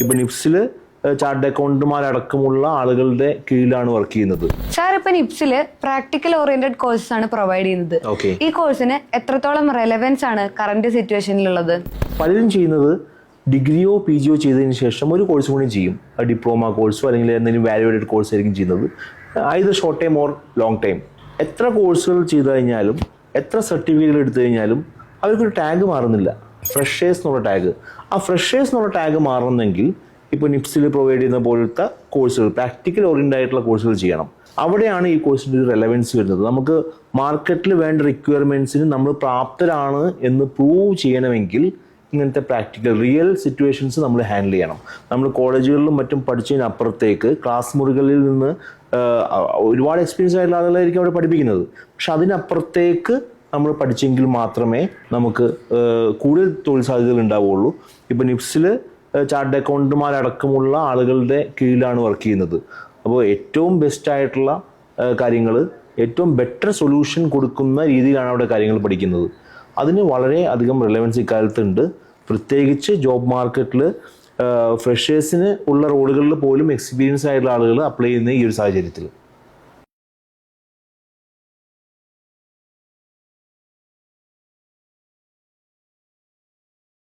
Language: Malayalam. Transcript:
ഇപ്പോൾ നിപ്സിൽ ചാർട്ടേഡ് അക്കൗണ്ടുമാരടക്കമുള്ള ആളുകളുടെ കീഴിലാണ് വർക്ക് ചെയ്യുന്നത്. സാർ ഇപ്പൊ നിപ്സിൽ പ്രാക്ടിക്കൽ ഓറിയന്റഡ് കോഴ്സസ് ആണ് പ്രൊവൈഡ് ചെയ്യുന്നത്. ഈ കോഴ്സിന് എത്രത്തോളം റെലവൻസ് ആണ് കറന്റ് സിറ്റുവേഷനിലുള്ളത്? പലരും ചെയ്യുന്നത് ഡിഗ്രിയോ PGയോ ചെയ്തതിന് ശേഷം ഒരു കോഴ്സ് കൂടി ചെയ്യും. ഡിപ്ലോമ കോഴ്സോ അല്ലെങ്കിൽ എന്തെങ്കിലും വാല്യൂവേറ്റഡ് കോഴ്സ് ആയിരിക്കും ചെയ്യുന്നത്. ഇത് short time or long time. എത്ര കോഴ്സുകൾ ചെയ്തു കഴിഞ്ഞാലും എത്ര സർട്ടിഫിക്കറ്റുകൾ എടുത്തു കഴിഞ്ഞാലും അവർക്കൊരു ടാഗ് മാറുന്നില്ല, ഫ്രഷേഴ്സ് എന്നുള്ള ടാഗ്. ആ ഫ്രഷേഴ്സ് എന്നുള്ള ടാഗ് മാറണമെങ്കിൽ ഇപ്പോൾ നിപ്സിൽ പ്രൊവൈഡ് ചെയ്യുന്ന പോലത്തെ കോഴ്സുകൾ, പ്രാക്ടിക്കൽ ഓറിയൻറ്റഡ് ആയിട്ടുള്ള കോഴ്സുകൾ ചെയ്യണം. അവിടെയാണ് ഈ കോഴ്സിൻ്റെ ഒരു റെലവൻസ് വരുന്നത്. നമുക്ക് മാർക്കറ്റിൽ വേണ്ട റിക്വയർമെൻറ്റ്സിന് നമ്മൾ പ്രാപ്തരാണ് എന്ന് പ്രൂവ് ചെയ്യണമെങ്കിൽ ഇങ്ങനത്തെ പ്രാക്ടിക്കൽ റിയൽ സിറ്റുവേഷൻസ് നമ്മൾ ഹാൻഡിൽ ചെയ്യണം. നമ്മൾ കോളേജുകളിലും മറ്റും പഠിച്ചതിനപ്പുറത്തേക്ക് ക്ലാസ് മുറികളിൽ നിന്ന് ഒരുപാട് എക്സ്പീരിയൻസ് ആയിട്ടുള്ള ആളുകളായിരിക്കും അവിടെ പഠിപ്പിക്കുന്നത്. പക്ഷെ അതിനപ്പുറത്തേക്ക് നമ്മൾ പഠിച്ചെങ്കിൽ മാത്രമേ നമുക്ക് കൂടുതൽ തൊഴിൽ സാധ്യതകൾ ഉണ്ടാവുകയുള്ളൂ. ഇപ്പോൾ നിപ്സിൽ ചാർട്ടേഡ് അക്കൗണ്ടുമാരടക്കമുള്ള ആളുകളുടെ കീഴിലാണ് വർക്ക് ചെയ്യുന്നത്. അപ്പോൾ ഏറ്റവും ബെസ്റ്റായിട്ടുള്ള കാര്യങ്ങൾ, ഏറ്റവും ബെറ്റർ സൊല്യൂഷൻ കൊടുക്കുന്ന രീതിയിലാണ് അവിടെ കാര്യങ്ങൾ പഠിക്കുന്നത്. അതിന് വളരെ അധികം റിലവൻസ് ഇക്കാലത്തുണ്ട്. പ്രത്യേകിച്ച് ജോബ് മാർക്കറ്റിൽ ഫ്രഷേഴ്സിന് ഉള്ള റോളുകളിൽ പോലും എക്സ്പീരിയൻസ് ആയിട്ടുള്ള ആളുകൾ അപ്ലൈ ചെയ്യുന്ന ഈ ഒരു സാഹചര്യത്തിൽ